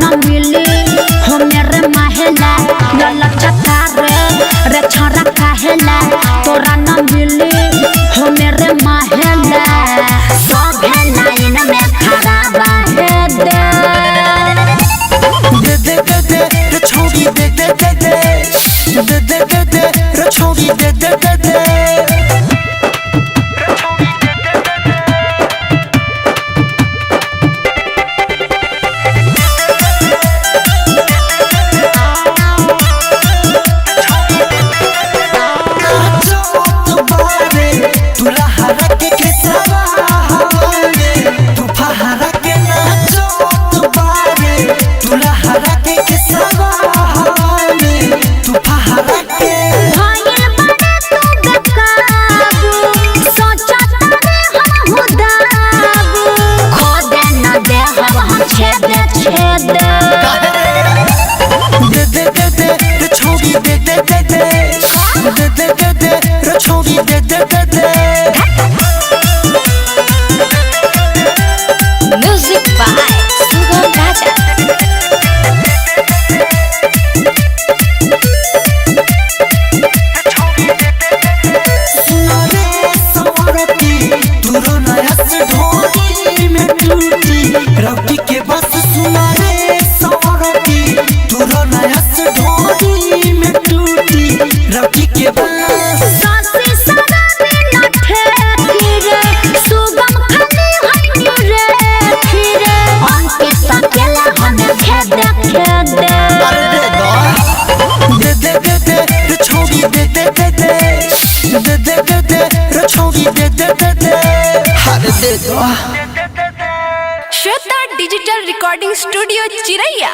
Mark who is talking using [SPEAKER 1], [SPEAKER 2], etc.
[SPEAKER 1] न मिली हो मेरे महला लला चकार रे छोरा काहेला तोरा न मिली हो मेरे महला सब लाइन में खड़ा बाहे
[SPEAKER 2] दे रे छोड़ी दे रे छोड़ी दे
[SPEAKER 1] म्यूजिक बाय सुगम राजा
[SPEAKER 2] रवि के बस सुना रे सौरती तुरो नया से ढोली में टूटी रवि के बस
[SPEAKER 1] सासी सदा में न ठेकिरे सुगम खाली हन्यू रे खिरे अंके सकेला हमें खेदे
[SPEAKER 2] दे रे छोड़ी दे रे छोड़ी दे हर दे दो
[SPEAKER 3] श्वेता डिजिटल रिकॉर्डिंग स्टूडियो चिरैया।